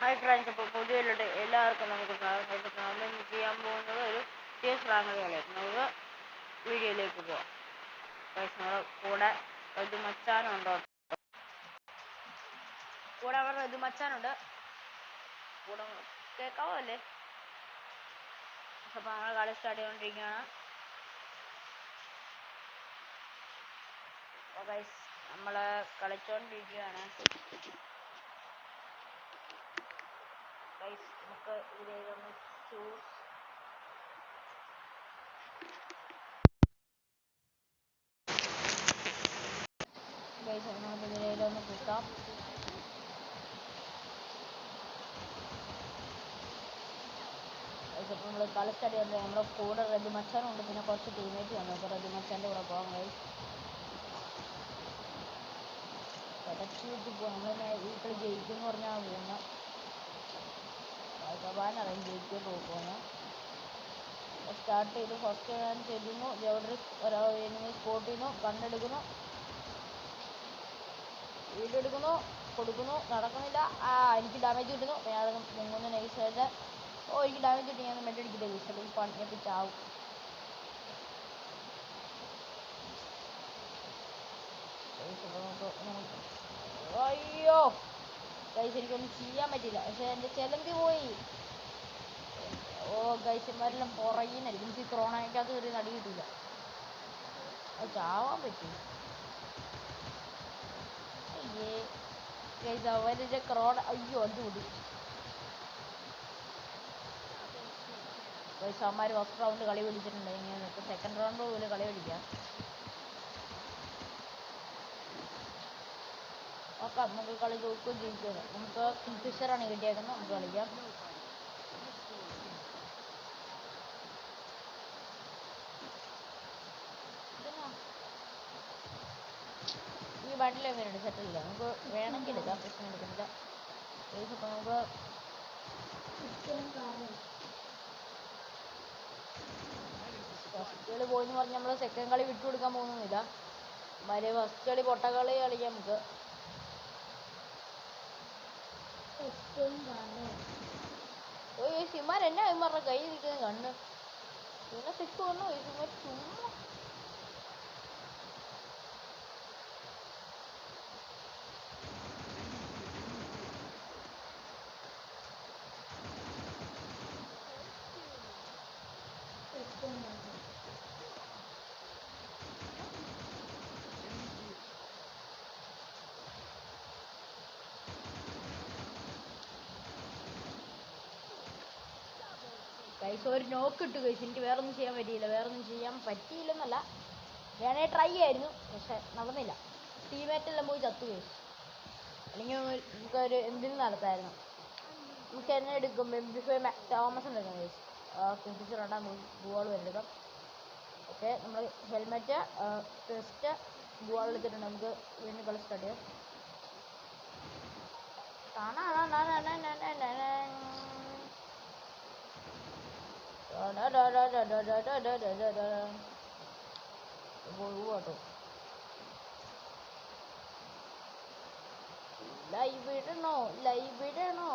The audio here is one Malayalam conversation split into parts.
ഹായ് ഫ്രണ്ട്സ്, അപ്പോൾ പുതിയതിലോട്ട് എല്ലാവർക്കും നമുക്ക് സ്വാഗതം. നമ്മൾ ഇന്ന് ചെയ്യാൻ പോകുന്നത് ഒരു CS റാങ്ക് കളിയാണ്. നമുക്ക് വീഡിയോയിലേക്ക് പോവാം. നമ്മുടെ കൂടെ ഒരു മച്ചാനുണ്ടോ? കൂടെ അവരുടെ ഇത് മച്ചാനുണ്ട്. കൂടെ കേൾക്കാവോ അല്ലേ? അപ്പോൾ നമ്മൾ കളി സ്റ്റാർട്ട് ചെയ്തുകൊണ്ടിരിക്കുകയാണ്. നമ്മൾ കളിച്ചുകൊണ്ടിരിക്കുകയാണ്. നമുക്ക് ഇതിലൊന്ന് ചൂസ് നമുക്ക് ഇതിലൊന്ന് കുത്താം. ഇപ്പോൾ നമ്മൾ കളി സ്റ്റാർട്ട് ചെയ്യുന്നത് നമ്മുടെ കൂടെ റെഡി മച്ചാനുണ്ട്, പിന്നെ കുറച്ച് ടീമേറ്റ് വന്നു. അപ്പോൾ റെഡി മച്ചാൻ്റെ കൂടെ പോകാൻ കഴിയും. നമ്മളിങ്ങനെ ഈ കളി ജയിക്കുമെന്ന് പറഞ്ഞാൽ പോകുന്നത്. ഭഗവാനറിയാം ജയിക്കുമെന്ന് പോകുന്നത്. സ്റ്റാർട്ട് ചെയ്തു. ഫസ്റ്റ് ഞാൻ ചെയ്യുന്നു. ജോഡറി എനിമി സ്പോട്ട് ചെയ്യുന്നു, കണ്ണെടുക്കുന്നു, വീടെടുക്കുന്നു, കൊടുക്കുന്നു, നടക്കുന്നില്ല. എനിക്ക് ഡാമേജ് കിട്ടുന്നു. ഞാൻ മുങ്ങുന്ന നൈസായിട്ട്. എനിക്ക് ഡാമേജ് കിട്ടി. ഞാൻ മെഡടിക്കില്ല. അല്ലെങ്കിൽ പണിയൊക്കെ ചാവും. അയ്യോ ഗൈസ്, എനിക്കൊന്നും ചെയ്യാൻ പറ്റില്ല. പക്ഷെ എൻ്റെ ചെലന്തി പോയി. ഗൈസന്മാരെല്ലാം പുറകിനായിരിക്കും. എനിക്ക് ക്രോണയ്ക്കകത്ത് കയറി നടി കിട്ടില്ല. ചാവാൻ പറ്റി. അയ്യേ ഗൈസ്, അവരുടെ ക്രോണ അയ്യോ അടിപൊളി. ഗൈസ്, അവന്മാർ ഫസ്റ്റ് റൗണ്ട് കളി പിടിച്ചിട്ടുണ്ട്. ഇങ്ങനെ നമുക്ക് സെക്കൻഡ് റൗണ്ട് പോലും കളി പിടിക്കാം. നോക്കാം നമുക്ക് കളി തോക്കുകയും ജയിക്കുകയാണ്. നമുക്ക് കിങ്ഫിഷറാണ് കിട്ടിയേക്കുന്നത്. നമുക്ക് കളിക്കാം. ഈ ബണ്ടിലേ വരുന്നുണ്ട്. സെറ്റില്ല. നമുക്ക് വേണമെങ്കിൽ എടുക്കാം. പ്രശ്നം എടുക്കുന്നില്ല. അപ്പോൾ നമുക്ക് ഫസ്റ്റ് കളി പോയെന്ന് പറഞ്ഞാൽ നമ്മൾ സെക്കൻഡ് കളി വിട്ടു കൊടുക്കാൻ പോകുന്നില്ല. മറ്റേ ഫസ്റ്റ് കളി പൊട്ടക്കളി കളിക്കാം നമുക്ക്. സിമാർ എന്നാ ഇമാരുടെ കൈ നിൽക്കുന്ന കണ്ണ് പിന്നെ തെക്ക് വന്നു. സിമാർ ചുമ്മാ ഗൈസ് ഒരു നോക്ക് ഇട്ടു. ഗൈസ് എനിക്ക് വേറൊന്നും ചെയ്യാൻ പറ്റിയില്ലെന്നല്ല, വേണേ ട്രൈ ആയിരുന്നു. പക്ഷെ നടന്നില്ല. ടീമേറ്റെല്ലാം പോയി ചത്തു. ഗൈസ് അല്ലെങ്കിൽ നമുക്കൊരു എന്തിനും നടത്തായിരുന്നു. നമുക്ക് എന്നെ എടുക്കും. എംബിഫൈ തോമസ് എടുക്കാം. ഗൈസ് കിങ്ഫിഷർ രണ്ടാം ഗോൾ എടുക്കാം. ഓക്കെ, നമ്മൾ ഹെൽമെറ്റ് ടെസ്റ്റ് ഗോൾ എടുത്തിട്ടുണ്ട്. നമുക്ക് വീണ്ടും കളി സ്റ്റാർട്ട് ചെയ്യാം. കേട്ടോ, ലൈവ് ഇടണോ?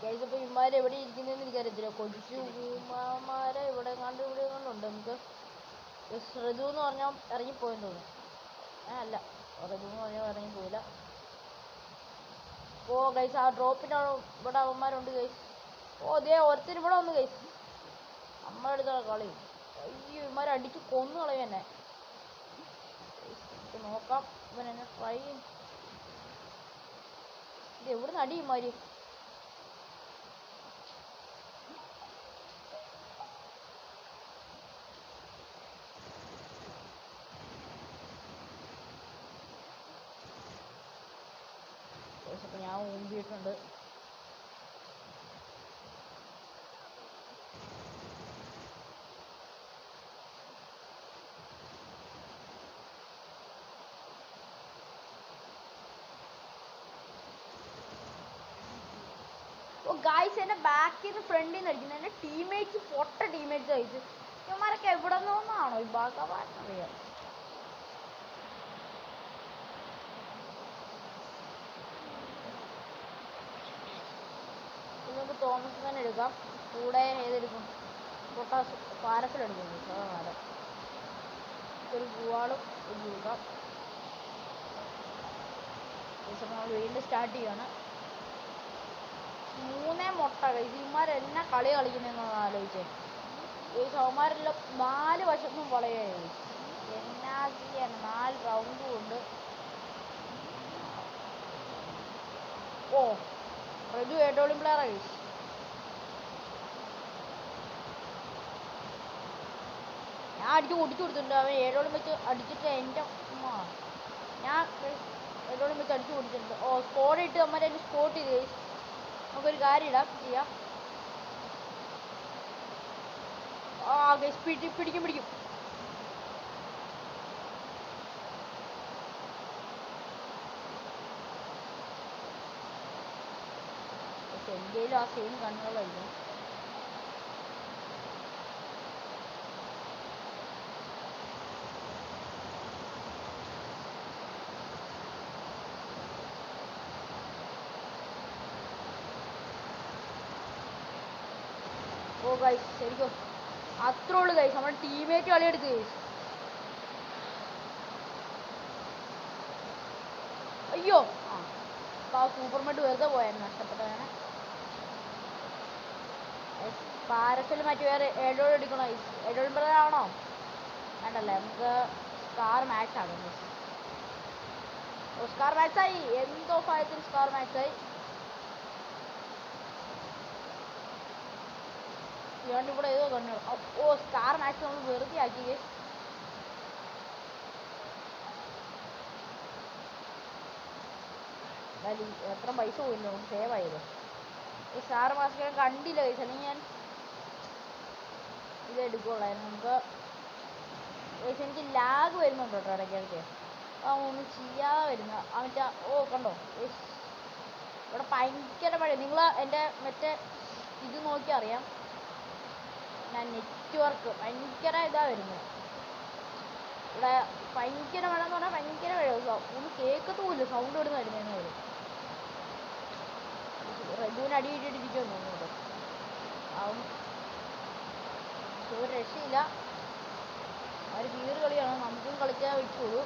ഗൈസ്, അപ്പോൾ ഇമാര് എവിടെ ഇരിക്കുന്നതെന്ന് എനിക്കറിയത്തില്ല. കൊച്ചു ഉമാമാരെ ഇവിടെ കണ്ടുണ്ട്. നമുക്ക് ഋതു എന്ന് പറഞ്ഞാൽ ഇറങ്ങിപ്പോയെന്ന് തോന്നുന്നു. അല്ല, ഋതു എന്ന് പറഞ്ഞാൽ ഇറങ്ങിപ്പോയില്ല. ഗൈസ്, ആ ഡ്രോപ്പിൻ്റെ ഇവിടെ അവന്മാരുണ്ട്. ഗൈസ് ഒരുത്തർ ഇവിടെ വന്നു. ഗൈസ് നമ്മളെടുത്ത കളി. അയ്യോ, ഇമാരെ അടിച്ച് കൊന്നു കളയും എന്നെ. നോക്കാം ഇവൻ എന്നെ ട്രൈ ചെയ്യും. ഇത് എവിടുന്ന് അടി ഇമാര്? അപ്പോൾ ഞാൻ ഊമ്പിയിട്ടുണ്ട്. ഗായ്സ്, എന്നെ ബാക്കിൽ നിന്ന് ഫ്രണ്ടിൽ നിന്ന് അടിക്കുന്നത് എൻ്റെ ടീമേറ്റ്സ്. പൊട്ട ടീമേറ്റ്സ് കഴിച്ചു. ഇവന്മാരൊക്കെ എവിടെ നിന്നാണോ ഈ ഭഗവാൻ അറിയാം. തോമസ് തന്നെ എടുക്കാം. കൂടെ ഏതെടുക്കും? പൊട്ടാസ് പാരസിലെടുക്കും. അതെ, ഒരു പൂവാളും എടുക്കാം. നമ്മൾ വീണ്ടും സ്റ്റാർട്ട് ചെയ്യാണ്. 3 മുട്ട കഴിച്ച് ഇവന്മാരെന്നാ കളി കളിക്കുന്നതെന്നൊന്ന് ആലോചിച്ചേ. ഈ അവന്മാരെല്ലാം 4 വശത്തും വളയായി. എന്നാ ചെയ്യാൻ? 4 റൗണ്ടും ഉണ്ട്. ഓ, റജു ഏറ്റവും പ്ലെയറാ കഴിച്ചു. ഞാൻ അടിച്ച് ഓടിച്ചു കൊടുത്തിട്ടുണ്ട്. അവൻ ഏഴോളം വെച്ച് അടിച്ചിട്ട് എൻ്റെ ഞാൻ ഏഴോളം വെച്ച് അടിച്ചു കൊടുത്തിട്ടുണ്ട്. ഓ, സ്കോഡ് ഇട്ട് അമ്മ എന്നെ സ്പോട്ട് ചെയ്ത്. നമുക്കൊരു കാര്യം ഇടാം, ചെയ്യാം. ആ ഗൈസ്, പിടിക്കും. എന്റെയിലും ആ സെയിം കണ്ണുകളായിരിക്കും. ഓ ഗൈസ്, ശരിക്കും അത്രേ ഉള്ളു ഗൈസ്. നമ്മുടെ ടീമേറ്റ് കളിയെടുത്ത് ഗൈസ്. അയ്യോ, ആ സൂപ്പർമെന്റ് വെറുതെ പോയായിരുന്നു, നഷ്ടപ്പെട്ടതാണ്. പാരസൽ മറ്റു വേറെ ഏഴോളം എടുക്കണോ? ഏഴോളം ആണോ? വേണ്ടല്ലേ, നമുക്ക് സ്കാർ മാക്സ് ആകും. സ്കാർ മാക്സ് ആയി. എന്തോ സാധനത്തിന് സ്കാർ മാക്സ് ആയി. ഇയാണ്ട് ഇവിടെ ഏതോ കണ്ണു. ഓ, സ്കാർ മാക്സ് നമ്മൾ വെറുതെ ആക്കി. എത്ര പൈസ പോയില്ല, നമുക്ക് സേവ് ആയത്. ഈ സ്റ്റാർ മാസ്ക് ഞാൻ കണ്ടില്ല കഴിച്ചു, അല്ലെങ്കിൽ ഞാൻ ഇത് എടുക്കുള്ളായിരുന്നു. നമുക്ക് എനിക്ക് ലാഗ് വരുന്നുണ്ട് കേട്ടോ ഇടയ്ക്കിടയ്ക്ക്. ആ ഒന്നും ചെയ്യാതെ വരുന്ന അവൻ്റെ. ഓ കണ്ടോ, ഇവിടെ ഭയങ്കര മഴ. നിങ്ങൾ എൻ്റെ മറ്റേ ഇത് നോക്കി അറിയാം. ഞാൻ നെറ്റ്വർക്ക് ഭയങ്കര ഇതാ വരുന്നത് ഇവിടെ. ഭയങ്കര മഴ എന്ന് പറഞ്ഞാൽ ഭയങ്കര മഴ. ഒന്നും കേൾക്കത്തുമില്ല സൗണ്ട് ഇടുന്ന വരുന്നതെന്ന് വരും. റെഡുവിന് അടി ഇട്ടിട്ടിരിക്കുമെന്ന് തോന്നുന്നത്. അവൻ ഒരു രക്ഷയില്ല. അവർ കീറ് കളിയാണ്. നമുക്കും കളിച്ചാൽ വെച്ചോളൂ.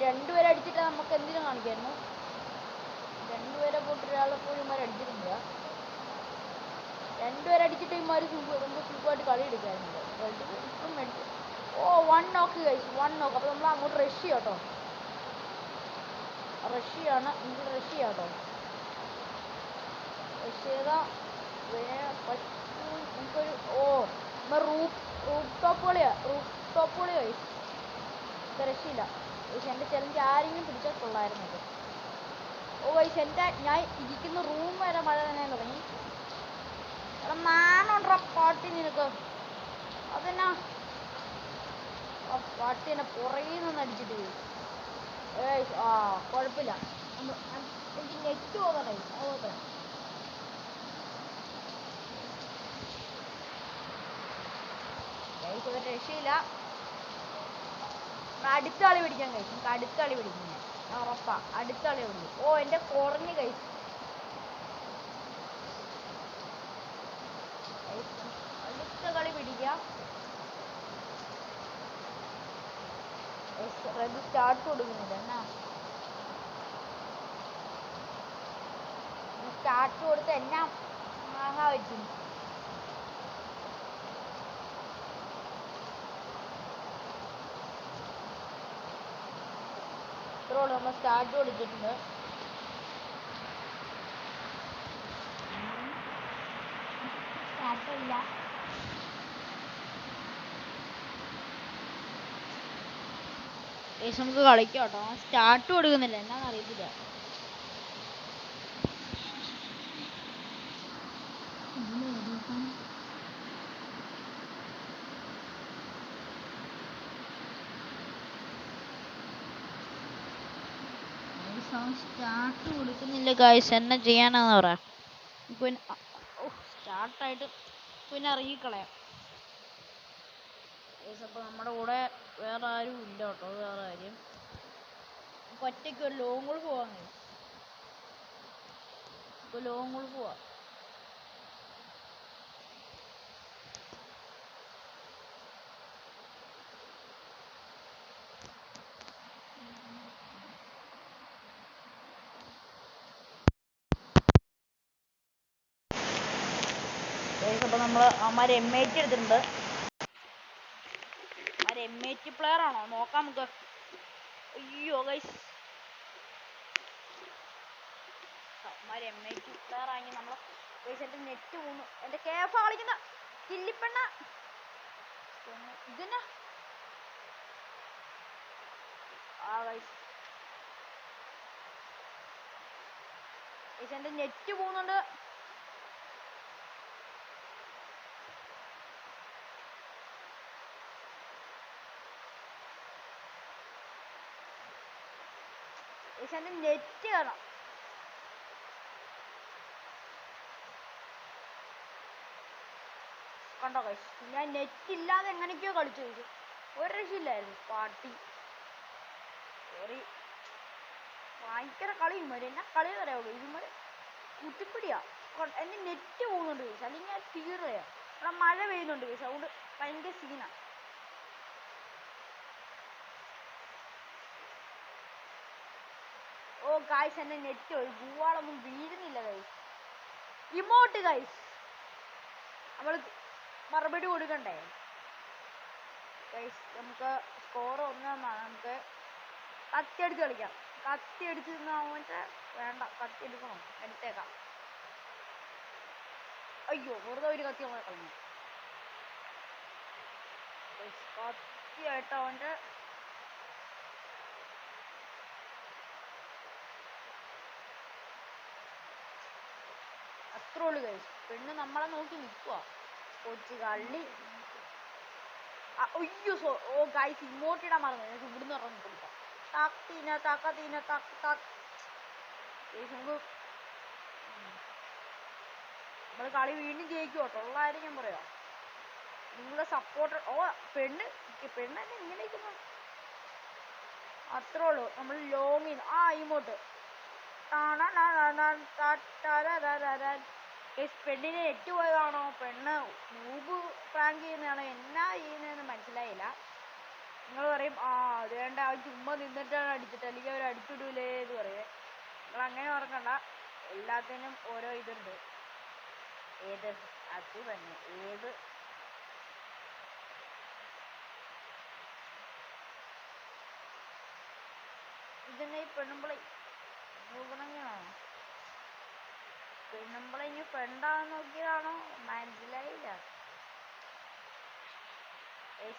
2 പേരെ അടിച്ചിട്ട് നമുക്ക് എന്തിനും കാണിക്കായിരുന്നു. 2 പേരെ പോയിട്ട് ഒരാളെപ്പോഴും ഇമാർ അടിച്ചിട്ടില്ല. 2 പേരെ അടിച്ചിട്ട് ഇമാർ നമുക്ക് സുഖമായിട്ട് കളി എടുക്കാറുണ്ട്. ഇപ്പം മേടിച്ചു. ഓ, 1 നോക്ക് കഴിച്ചു, 1 നോക്ക്. അപ്പോൾ നമ്മൾ അങ്ങോട്ട് റഷ് ചെയ്യാം കേട്ടോ. റഷ് ചെയ്യാണ്, നമുക്ക് റഷ് ചെയ്യാം കേട്ടോ. റഷ് ചെയ്താൽ പറ്റും നമുക്കൊരു. ഓ, റൂഫ് ടോപ്പ് കളി കഴിച്ചു. ഇത് രക്ഷയില്ല. എൻ്റെ ചെലഞ്ച് ആരെങ്കിലും പിടിച്ചാൽ കൊള്ളായിരുന്നത്. ഓ വൈസ്, എൻ്റെ ഞാൻ ഇരിക്കുന്ന റൂം വരെ മഴ തന്നെ തുടങ്ങി. എടാ നാണുണ്ടാ പാട്ടി നിനക്ക്? അതെന്നാ ആ പാട്ടി എന്നെ പുറകിൽ നിന്ന് അടിച്ചിട്ട് പോയി. ആ കുഴപ്പമില്ല. എനിക്ക് നെറ്റ് പോകാനായി. ഓക്കെ, ഒരു രക്ഷയില്ല. അടുത്ത കളി പിടിക്കാൻ കഴിച്ചു. നമുക്ക് അടുത്ത കളി പിടിക്കും. ഞാൻ ഉറപ്പാ അടുത്ത കളി പിടിക്കും. ഓ, എൻ്റെ കുറഞ്ഞ് കഴിച്ചു. അടുത്ത കളി പിടിക്കാം. റെഡ് സ്റ്റാർട്ട് കൊടുക്കുന്നില്ല എന്നാ. സ്റ്റാർട്ട് കൊടുത്ത് എന്നാ മാങ്ങ വെച്ചു. ഇത്രയോട് നമ്മൾ സ്റ്റാർട്ട് കൊടുത്തിട്ടുണ്ട്. സ്റ്റാർട്ടില്ല. നമുക്ക് കളിക്കാം കേട്ടോ. സ്റ്റാർട്ട് കൊടുക്കുന്നില്ല, എന്നാന്ന് അറിയത്തില്ല. സ്റ്റാർട്ട് കൊടുക്കുന്നില്ല ഗായ്സ്, എന്നാ ചെയ്യാനാന്ന് പറ. പിന്നെ സ്റ്റാർട്ടായിട്ട് പിന്നെ ഇറങ്ങിക്കളയാം. അപ്പോൾ നമ്മുടെ കൂടെ വേറെ ആരും ഇല്ല കേട്ടോ, അത് വേറെ കാര്യം. ഒറ്റയ്ക്ക് ഒരു ലോങ് പോവാൻ കഴിയും. ഇപ്പോൾ ലോങ് പോവാം. അപ്പോൾ നമ്മൾ അവന്മാർ M80 എടുത്തിട്ടുണ്ട്. അവന്മാർ M80 പ്ലെയർ ആണോ നോക്കാം നമുക്ക്. അയ്യോ ഗൈസ്, അവന്മാർ M80 പ്ലെയർ ആണെങ്കിൽ നമ്മൾ ഗൈസ് എൻ്റെ നെറ്റ് പോകുന്നു. എൻ്റെ KF കളിക്കുന്ന കില്ലിപ്പെണ്ണ ഇതിന് ഗൈസ് എൻ്റെ നെറ്റ് പോകുന്നുണ്ട്. എൻ്റെ നെറ്റ് കയറാം. കണ്ടോ ഗൈസ്, ഞാൻ നെറ്റ് ഇല്ലാതെ എങ്ങനെയൊക്കെയോ കളിച്ചു ചോദിച്ചു. ഒരു രക്ഷയില്ലായിരുന്നു. പാട്ടി സോറി, ഭയങ്കര കളിയുമാര് എന്നാ കളി പറയാവുള്ളൂ. ഇതുമാര് കുത്തിപ്പിടിയാ. എൻ്റെ നെറ്റ് പോകുന്നുണ്ട് കേസ്, അല്ലെങ്കിൽ ഞാൻ തീർച്ചയാ. ഇവിടെ മഴ പെയ്യുന്നുണ്ട് കേസ്, അതുകൊണ്ട് ഭയങ്കര സീനാ. ഓ ഗൈസ്, എൻ്റെ നെറ്റ് ഒരു ഗൂവാളൊന്നും വീഴുന്നില്ല ഗൈസ്. ഇമോട്ട് ഗൈസ്, നമ്മൾ മറുപടി കൊടുക്കണ്ടേ ഗൈസ്? നമുക്ക് സ്കോർ 1-1. നമുക്ക് കത്തി അടിച്ച് കളിക്കാം. കത്തി അടിച്ച് മറ്റേ വേണ്ട, കത്തി എടുക്കണം, എടുത്തേക്കാം. അയ്യോ, വെറുതെ ഒരു കത്തി നമ്മൾ കളഞ്ഞു. കത്തിയായിട്ട് അവൻ്റെ അത്രേ ഉള്ളു ഗൈസ്. പെണ്ണ് നമ്മളെ നോക്കി നിൽക്കുക. കൊച്ചു കള്ളി. അയ്യോ ഓ ഗൈസ്, ഇങ്ങോട്ടിടാൻ മറന്നു. എനിക്ക് ഇവിടുന്ന് ഇറങ്ങി കൊടുക്കാം. താക്കീന താക്കീന താക്ക് താക്ക്. നമുക്ക് നമ്മൾ കളി വീണ്ടും ജയിക്കും കേട്ടോ, ഉള്ള കാര്യം ഞാൻ പറയാം. നിങ്ങളുടെ സപ്പോർട്ടർ. ഓ പെണ്ണ് പെണ്ണ് തന്നെ ഇങ്ങനെ ഇരിക്കുന്നു. അത്രേ ഉള്ളൂ. നമ്മൾ ലോങ് ഇങ്ങോട്ട് പെണ്ണിനെ നെറ്റ് പോയതാണോ, പെണ്ണ് മൂബ് പ്രാങ്ക് ചെയ്യുന്നതാണോ, എന്നാ ചെയ്യുന്നതെന്ന് മനസ്സിലായില്ല. നിങ്ങൾ പറയും വേണ്ട അവൻ ചുമ്മാ നിന്നിട്ടാണ് അടിച്ചിട്ട്, അല്ലെങ്കിൽ അവർ അടിച്ചിടൂലേ എന്ന് പറയേ. നിങ്ങൾ അങ്ങനെ ഓർക്കണ്ട, എല്ലാത്തിനും ഓരോ ഇതുണ്ട്. ഏത് അത് തന്നെ ഏത് ഇതെന്നെ ഈ പെണ്ണുമ്പളെ നോക്കണമെങ്കിലാണോ? പെണ്ണുമ്പളെ ഇനി ഫ്രണ്ടാന്ന് നോക്കിയതാണോ മനസ്സിലായില്ല.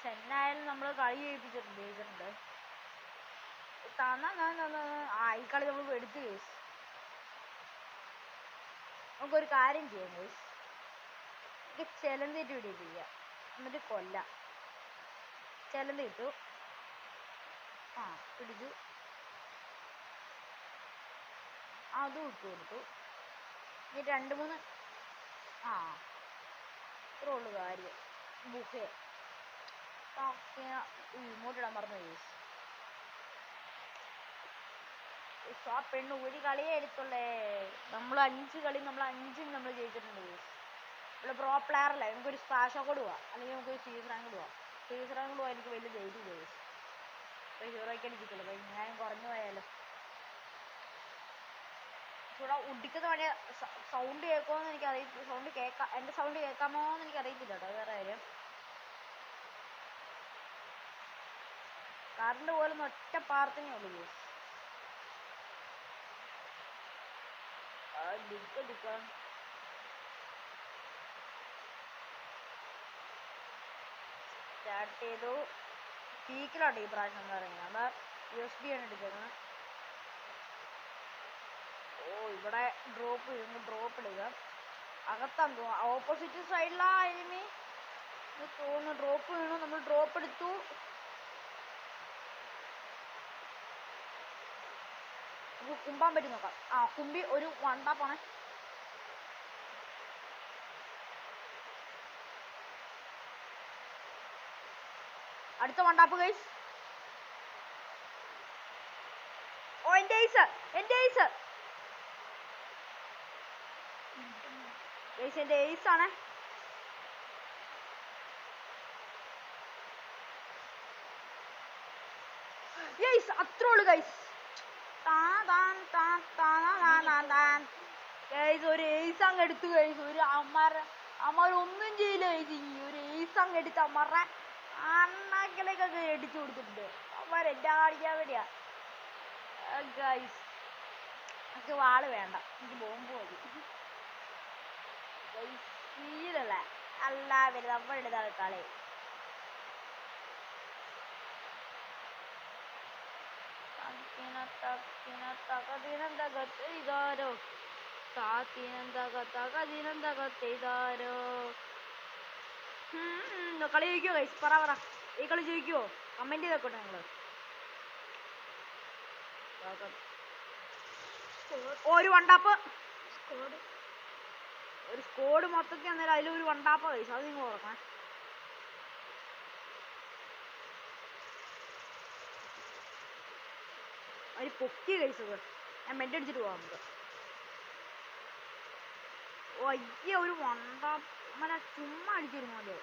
എന്നായാലും നമ്മൾ കളി ജയിപ്പിച്ചിട്ടുണ്ട്. ഈ കളി നമ്മൾ എടുത്ത് കേസ്. നമുക്കൊരു കാര്യം ചെയ്യാം കേസ്, എനിക്ക് ചെലന്തിട്ട് പിടിപ്പിക്കുക, എന്നിട്ട് കൊല്ലാം. ചെലന്തി ഇട്ടു, പിടിച്ചു, അതും ഇട്ട് കൊടുത്തു. ഇനി 2-3 ഇത്രേ ഉള്ളു കാര്യം. ബുഹേ ഇങ്ങോട്ടിടാൻ മറന്നു കേസ്. ആ പെണ്ണ് ഒരു കളിയേ എടുത്തുള്ളേ. നമ്മൾ 5 കളി നമ്മൾ 5 നമ്മൾ ജയിച്ചിട്ടുണ്ട് കേസ്. ഇവിടെ പ്രോ പ്ലെയർ അല്ലേ, നമുക്കൊരു സ്പാഷോ കൂടെ പോവാം, അല്ലെങ്കിൽ നമുക്കൊരു സീസ് റാങ്ക് പോവാം. സീസ് റാങ്ക് പോവാൻ എനിക്ക് വലിയ ധൈര്യം കേസ്. ഇപ്പോൾ ഹീറോയ്ക്ക് അടിക്കത്തില്ല, ഞാൻ കുറഞ്ഞു പോയാലോ. ഇവിടെ ഉടിക്കുന്ന പണിയ. സൗണ്ട് കേൾക്കുമോയെന്ന് എനിക്ക് അറിയത്തില്ല. സൗണ്ട് കേൾക്കാം, എൻ്റെ സൗണ്ട് കേൾക്കാമോ എന്ന് എനിക്ക് അറിയത്തില്ല കേട്ടോ, വേറെ കാര്യം. കറണ്ട് പോലൊന്നും ഒറ്റ പാർത്തിനേ ഉള്ളൂ കേസ്. സ്റ്റാർട്ട് ചെയ്തു. പീക്കിലോട്ട് ഈ പ്രാവശ്യം എന്ന് പറയുന്നത്. അതാ USB ആണ് എടുക്കുന്നത്. ഇവിടെ ഡ്രോപ്പ് ചെയ്യുന്നു. ഡ്രോപ്പ് ഇടുക അകത്താന്ന് തോന്നുന്നു. ഓപ്പോസിറ്റ് സൈഡിലാ എനിമി തോന്നുന്നു. ഡ്രോപ്പ് വീണു. നമ്മൾ ഡ്രോപ്പ് എടുത്തു. നമുക്ക് കുമ്പാൻ പറ്റി നോക്കാം. കുമ്പി ഒരു വണ്ടാപ്പാണ്. അടുത്ത വണ്ടാപ്പ് ഗൈസ്. എൻ്റെ ഐസ് എൻ്റെ ഐസ് ആണ്. അത്രേ ഉള്ളു ഗൈസ്. ഒരു ഏസ് അങ്ങ് എടുത്തു ഗൈസ്. ഒരു അമ്മാരുടെ അമ്മമാരൊന്നും ചെയ്യില്ല ഗൈസ്. ഒരു ഏസ് അങ്ങ് എടുത്ത് അമ്മമാരുടെ അണ്ണാക്കിലേക്കൊക്കെ അടിച്ചു കൊടുത്തിട്ടുണ്ട്. അമ്മമാർ എന്നെ കാണിക്കാൻ വേണ്ടിയാ ഗൈസ്. എനിക്ക് വാള് വേണ്ട, എനിക്ക് ബോംബ് മതി ഗൈസ്. സീനല്ല അല്ല വരുന്നത് നമ്മളുടേതാണ് കളി. കളി ജയിക്കുവോ ഗൈസ്? പറ ഈ കളി ജയിക്കുവോ? കമന്റ് ചെയ്തോട്ടെ നിങ്ങള്. ഒരു വണ്ടാപ്പ്, ഒരു സ്കോഡ് മൊത്തത്തിൽ അന്നേരം അതിലൊരു വണ്ടാപ്പ ഗൈസ്. അത് നിങ്ങൾ ഓർക്കണം. അതിന് പൊക്കി ഗൈസ്. അത് ഞാൻ മെഡ് അടിച്ചിട്ട് പോവാം നമുക്ക്. ഓ അയ്യ, ഒരു വണ്ടാപ്പ ചുമ്മാ അടിച്ചിരുന്നു അത്.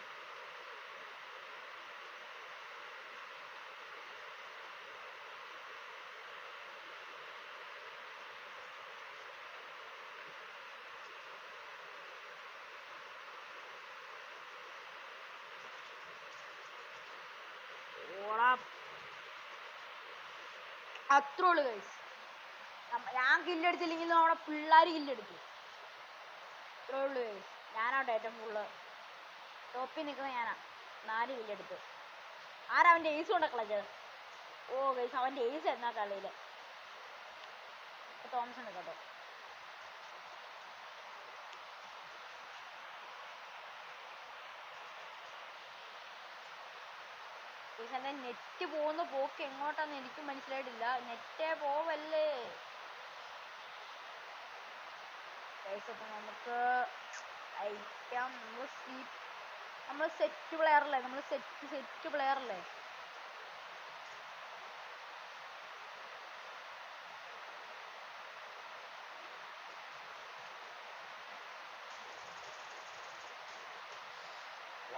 അത്രേ ഉള്ളു ഗൈസ്. ഞാൻ കില്ലടിച്ചില്ലെങ്കിൽ നമ്മുടെ പിള്ളേർ കില്ലെടുത്തു. അത്രേ ഉള്ളു ഗൈസ്. ഞാനാട്ടെ ഏറ്റവും കൂടുതൽ ടോപ്പിൽ നിൽക്കുന്ന ഞാനാ. 4 കില്ലെടുത്തു. ആരാ അവൻ്റെ ഏസ് കൊണ്ട കളഞ്ഞത്? ഓ ഗൈസ്, അവൻ്റെ ഏസ് എന്നാ കളിയില് തോമസൺ കേട്ടോ. എൻ്റെ നെറ്റ് പോകുന്ന പോക്ക് എങ്ങോട്ടാന്ന് എനിക്ക് മനസ്സിലായിട്ടില്ല. നെറ്റേ പോവല്ലേ ഗൈസ്. അപ്പം നമുക്ക് അയക്കാം. നമ്മൾ സെറ്റ് പ്ലെയർ അല്ലേ? നമ്മൾ സെറ്റ് പ്ലെയർ അല്ലേ?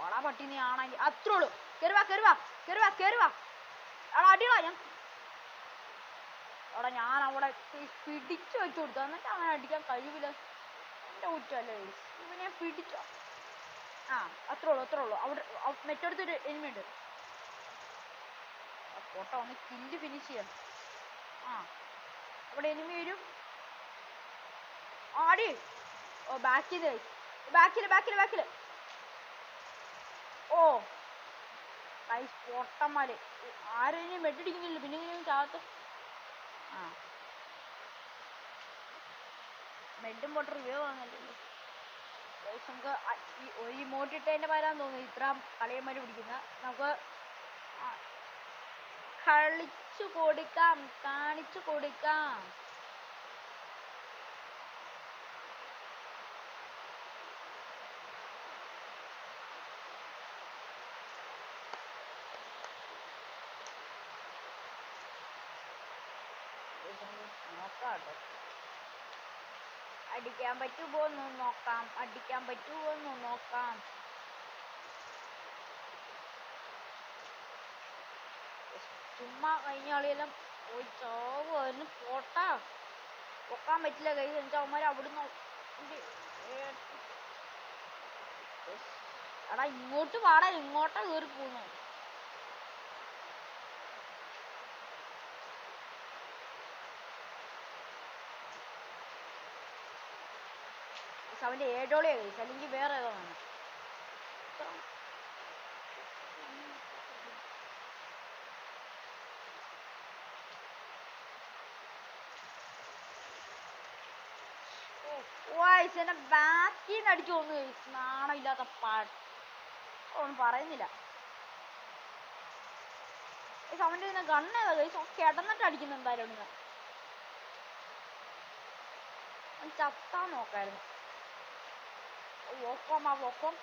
വള പട്ടി നീ ആണെങ്കിൽ അത്രേ ഉള്ളൂ. കയറുവാ അടികളാ. ഞാൻ അവിടെ പിടിച്ചു വെച്ചു കൊടുത്തു. എന്നിട്ട് അങ്ങനെ അടിക്കാൻ കഴിവില്ല. എൻ്റെ കുറ്റമല്ലേ ഇവനെ പിടിച്ചോ. അത്രേ ഉള്ളൂ. അവിടെ മറ്റടുത്തൊരു എനിമിയുണ്ട്. പോട്ടെ, ഒന്ന് കില്ല് ഫിനിഷ് ചെയ്യണം. അവിടെ എനിമി വരും. ആടി. ഓ ബാക്കില്. ഓ ഗൈസ്, പൊട്ടന്മാര് ആരെയും വെട്ടിടിക്കുന്നില്ല. പിന്നെ ഇങ്ങനെ ചാകത്ത്. മെഡും പൊട്ടർ ഉപയോഗമാണല്ലോ. നമുക്ക് ഒരു ഇമോട്ട് ഇട്ടതിൻ്റെ പേരാന്ന് തോന്നുന്നു ഇത്ര കളിയന്മാര് പിടിക്കുന്ന. നമുക്ക് കാണിച്ചു കൊടുക്കാം. നോക്കാട്ടോ. അടിക്കാൻ പറ്റുമോ എന്ന് നോക്കാം. ചുമ്മാ കഴിഞ്ഞ കളിയെല്ലാം പോയി ചാവുമായിരുന്നു. പൊക്കാൻ പറ്റില്ല കൈ. അവന്മാർ അവിടുന്ന് എടാ ഇങ്ങോട്ട് വാടാ. ഇങ്ങോട്ടാ കയറി പോകുന്നു. അവൻ്റെ ഏഴോളിയാ കഴിച്ചു, അല്ലെങ്കിൽ വേറെ ഏതോ വേണം. എന്നെ ബാക്കിൽ നിന്ന് അടിച്ചു തോന്നു. നാണമില്ലാത്ത പാട്ട് ഒന്നും പറയുന്നില്ല. അവൻ്റെ ഇതിനെ ഗണ്ണേതാ കഴിച്ചു കിടന്നിട്ട് അടിക്കുന്നു. എന്തായാലും ചത്താൻ നോക്കായിരുന്നു. വോക്കോം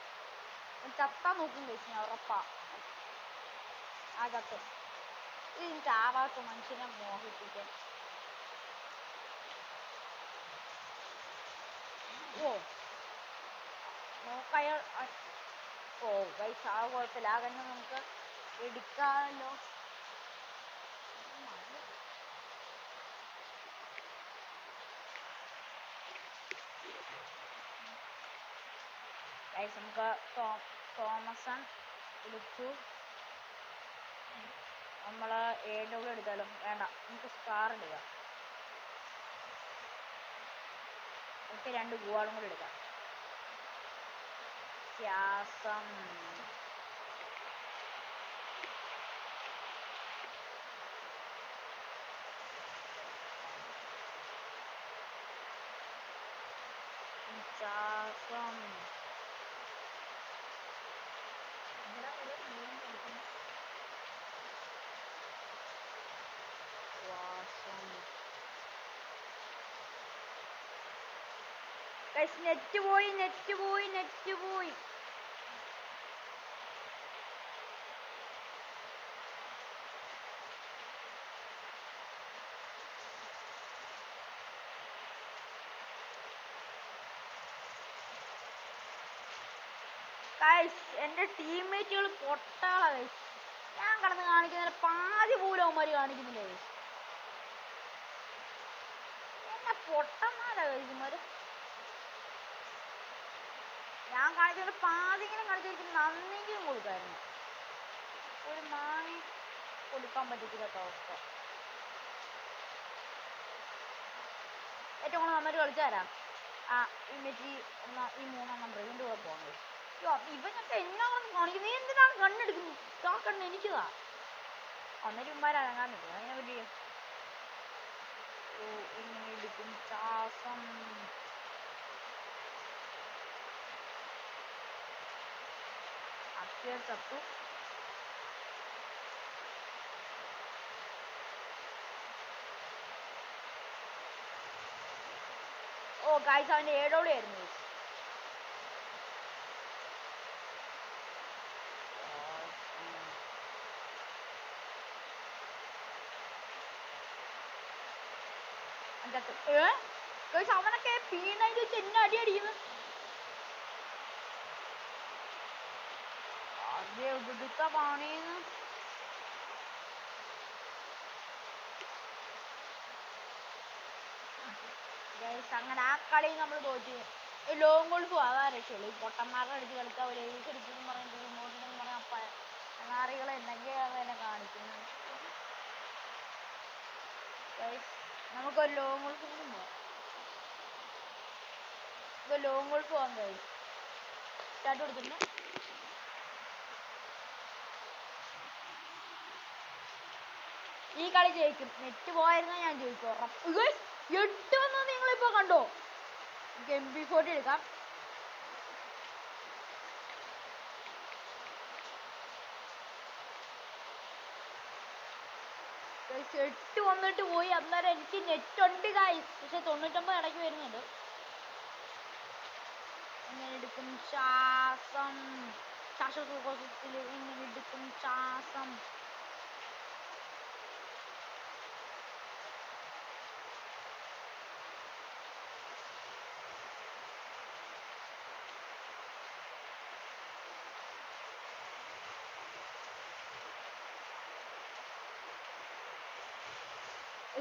ചത്താൻ നോക്കും കഴിച്ചു. ഞാൻ ഉറപ്പാ ചത്ത്. ഇത് ചാവാത്ത മനുഷ്യനെ മോഹിപ്പിക്കാൻ. നോക്കയ. ഗൈസ് ആ കുഴപ്പമില്ല. ആ കണ്ണ് നമുക്ക് എടുക്കാമല്ലോ. ഗൈസ് നമുക്ക് തോമസൺ എടുത്തു. നമ്മൾ AW എടുത്താലും വേണ്ട, നമുക്ക് സ്റ്റാർ എടുക്കാം. നമുക്ക് 2 ഗുവാളും കൂടി എടുക്കാം. ശ്വാസം ശ്വാസം നെറ്റ് പോയി. ഗൈസ് എൻ്റെ ടീംമേറ്റുകൾ പൊട്ടാളാ ഗൈസ്. ഞാൻ കിടന്ന് കാണിക്കുന്നതിന് പാതി പോലും അവന്മാര് കാണിക്കുന്നില്ല ഗൈസ്. എന്നെ പൊട്ടന്മാരാ ഗൈസ് ഇവന്മാര്. ഞാൻ കാണിക്കുന്ന പാതിങ്കിലും കാണിച്ചിരിക്കും, നന്നെങ്കിലും കൊടുക്കായിരുന്നു. ഒരു മാങ്ങ കൊടുക്കാൻ പറ്റത്തില്ലാത്ത അവസ്ഥ. ഏറ്റവും കൂടുതൽ നന്നായിട്ട് കളിച്ചാരാ ഈ 3-ാം നമ്പർ ഇവൻ്റെ കൂടെ പോകുന്നത്. ഇവനൊക്കെ എന്നാണെന്ന് കാണിക്കുന്നത്. നീ എന്തിനാണ് കണ്ണെടുക്കുന്നത്? ആ കണ്ണ് എനിക്കതാ. അന്നേരം ഇവന്മാരങ്ങാൻ നിൽക്കും. അതിനെ പറ്റി എങ്ങനെ എടുക്കും? ശ്വാസം അത്യാവശ്യം ചത്തു. ഗൈസ് അവൻ്റെ AW ആയിരുന്നു. അവനൊക്കെ P9 വെച്ച് എന്നെ അടിക്കുന്നു. അതേ ഉടുത്ത പണിന്ന്. അങ്ങനെ ആ കളി നമ്മൾ തോറ്റി. ലോങ് ഗോൾഫ് അതാ രക്ഷയുള്ളൂ. ഈ പൊട്ടന്മാരുടെ അടിച്ച് കളിക്കാൻ ഒരു ഏസ് എടുത്തെന്ന് പറഞ്ഞിട്ട് ഇങ്ങോട്ടെന്ന് പറഞ്ഞ നാറികളെ എന്തൊക്കെയാണ് എന്നെ കാണിക്കുന്നത്. നമുക്കൊരു ലോങ് ഗോൾഫ് പോവാം. ലോങ് ഗോൾഫ് പോകാൻ കഴിയും. സ്റ്റാർട്ട് കൊടുത്തിട്ടുണ്ട്. ഈ കളി ജയിക്കും. നെറ്റ് പോയിരുന്നാൽ ഞാൻ ജയിക്കും. 8 വന്നത് നിങ്ങളിപ്പോ കണ്ടോ? MP40 എടുക്കാം. ഗൈസ് 8 വന്നിട്ട് പോയി. അന്നേരം എനിക്ക് നെറ്റ് ഉണ്ട് ഗൈസ്. പക്ഷെ 99 ഇടയ്ക്ക് വരുന്നുണ്ട്. എങ്ങനെ എടുക്കും? ശ്വാസം ശ്വാസകോശത്തിൽ എങ്ങനെ എടുക്കും? ശ്വാസം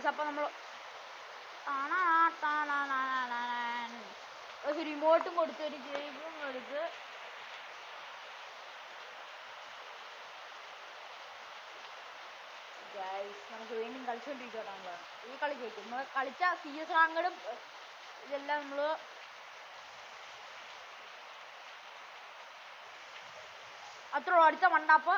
അപ്പൊ നമ്മൾ റിമോട്ടും കൊടുത്ത് ഒരു ഗെയിമും എടുത്ത് നമുക്ക് വീണ്ടും കളിച്ചുകൊണ്ടിരിക്കുകയാണ്. ഈ കളി ജയിക്കും. നമ്മൾ കളിച്ച CS റാങ്കടും ഇതെല്ലാം നമ്മൾ അത്ര അടിച്ച മണ്ടാപ്പ്.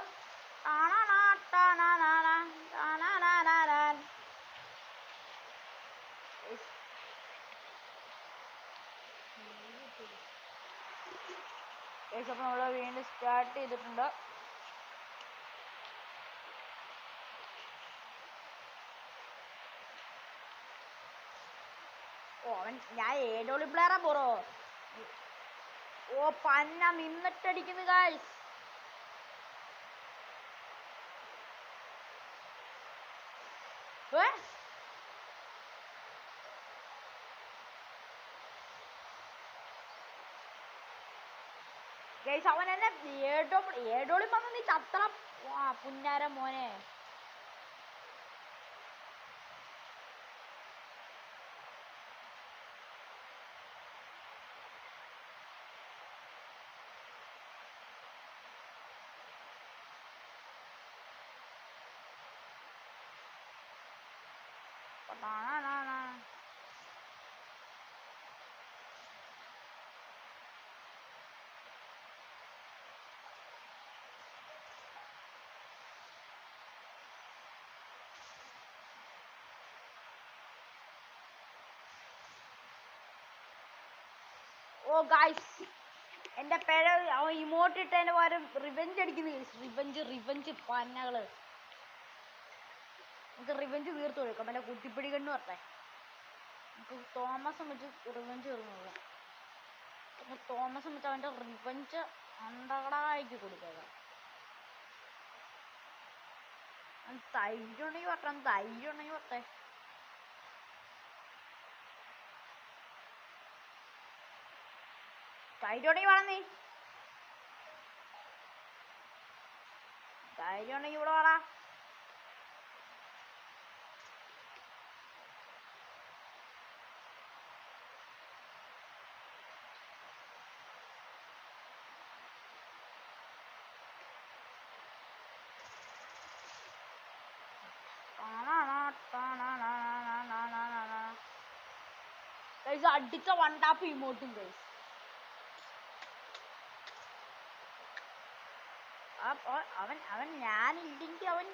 അപ്പൊ നമ്മൾ വീണ്ടും സ്റ്റാർട്ട് ചെയ്തിട്ടുണ്ട്. ഞാൻ AW പ്ലെയറാ പോറോ. പന്ന നിന്നിട്ടടിക്കുന്നു ഗൈസ്. ഗൈസ് അവൻ എന്നെ AW വന്ന് നീ ചത്ര പുന്നാര മോനെ. ഓ ഗായ്സ്, എന്റെ പേര അവൻ ഇമോട്ട് ഇട്ടതിന്റെ പകരം റിവെഞ്ച് അടിക്കുന്നു. റിവെഞ്ച് പന്നകള്. നമുക്ക് റിവെഞ്ച് തീർത്തു കൊടുക്കാം. എന്റെ കുത്തിപ്പിടി കണ്ണു പറഞ്ഞേ. നമുക്ക് തോമസും വെച്ച് റിവെഞ്ച് തീർന്നു. തോമസും വെച്ച് അവന്റെ റിവെഞ്ച് അണ്ടകടാക്കി കൊടുക്കാം. തൈര് ഉണ്ടെങ്കിൽ വെക്കാം. വെക്കേ. തൈരുണ്ടെങ്കിൽ വേണം നീ. തൈരുണ്ടെങ്കിൽ ഇവിടെ വേടാ. അടിച്ച വൺ ടാപ്പ് ഇമോട്ടും ഗൈസ്. അവൻ ഞാനില്ലെങ്കിൽ അവൻ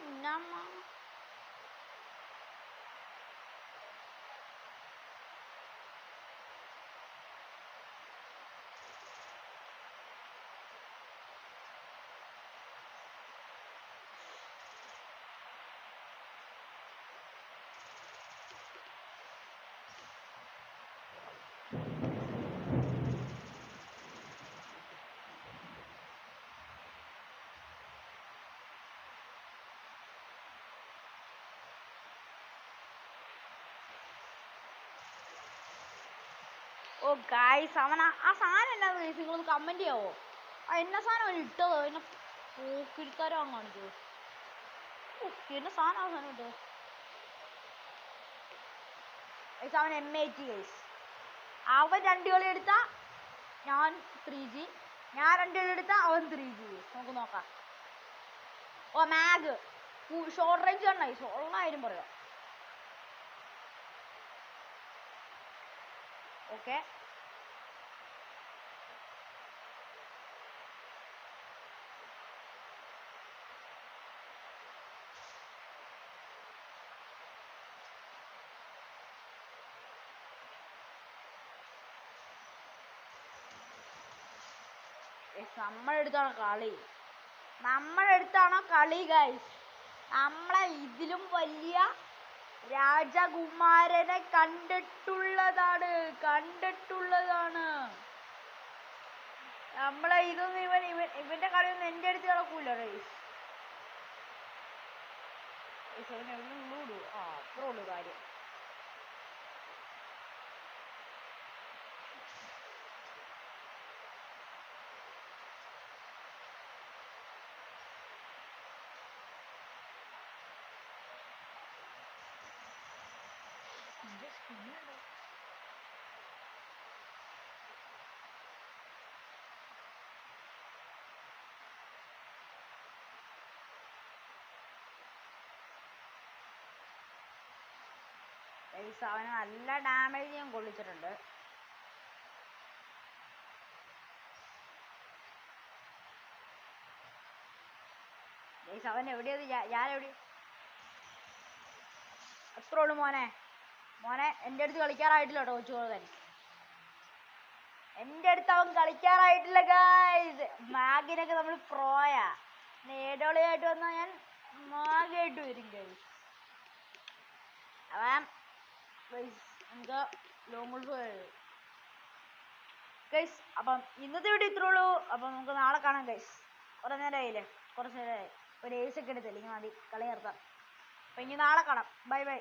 ഓ ഗായ്സ്, അവൻ ആ സാധനം എന്നാ ഗൈസ്, നിങ്ങളൊന്ന് കമന്റ് ചെയ്യാവോ? എന്നാ സാധനം അവൻ ഇട്ടതോ? എന്നെ പോക്കിരിക്കാരോ അങ്ങ് കാണിച്ചോ? എന്നെ സാധനം ഇട്ടത് ഗൈസ്. അവൻ M80 ഗൈസ്. അവൻ 2 കളി എടുത്താ ഞാൻ 3G, ഞാൻ 2 കളി എടുത്താ അവൻ 3G. നമുക്ക് നോക്കാം. ഓ മാഗ് ഷോർട്ട് റേഞ്ച് കണ്ട ഗൈസ്, ഉള്ള കാര്യം പറയാം. ഓക്കെ, നമ്മളെടുത്താണോ കളി ഗൈസ്? നമ്മളെ ഇതിലും വലിയ രാജകുമാരനെ കണ്ടിട്ടുള്ളതാണ്. നമ്മളെ ഇതൊന്നും ഇവന്റെ കളിയൊന്നും എന്റെ അടുത്ത് കിടക്കൂല ഗൈസ്. അത്രേ ഉള്ളു കാര്യം. അവന് നല്ല ഡാമേജ് ഞാൻ കൊള്ളിച്ചിട്ടുണ്ട്. അവൻ എവിടെയത്? ഞാൻ എവിടെ? അത്രേ ഉള്ളു മോനെ. എന്റെ അടുത്ത് കളിക്കാറായിട്ടില്ല കേട്ടോ കൊച്ചുകോളൻ. എന്റെ അടുത്ത് അവൻ കളിക്കാറായിട്ടില്ല ഗൈസ്. മാഗിനൊക്കെ നമ്മൾ പ്രോയാ. നേടോളിയായിട്ട് വന്നാൽ ഞാൻ മാഗായിട്ട് വരും ഗൈസ്. അവൻ നമുക്ക് ലോങ് ഗൈസ്. അപ്പം ഇന്നത്തെ വീഡിയോ ഇത്രേ ഉള്ളൂ. അപ്പം നമുക്ക് നാളെ കാണാം ഗൈസ്. കുറച്ച് നേരമായി. ഒരു ഏഴ്സൊക്കെ എടുത്ത് അല്ലെങ്കിൽ മതി കളി നിർത്താം. അപ്പം ഇനി നാളെ കാണാം. Bye bye.